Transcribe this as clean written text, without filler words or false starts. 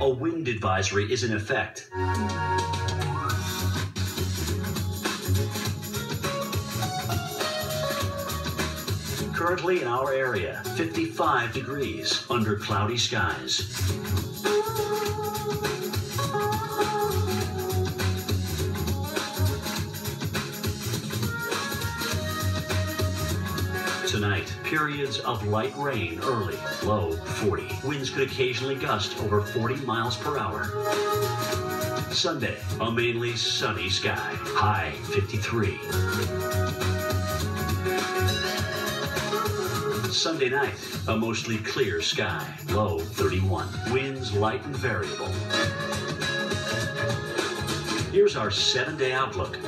A wind advisory is in effect. Currently in our area, 55 degrees under cloudy skies. Tonight, periods of light rain early, low 40. Winds could occasionally gust over 40 miles per hour. Sunday, a mainly sunny sky, high 53. Sunday night, a mostly clear sky, low 31. Winds light and variable. Here's our 7-day outlook.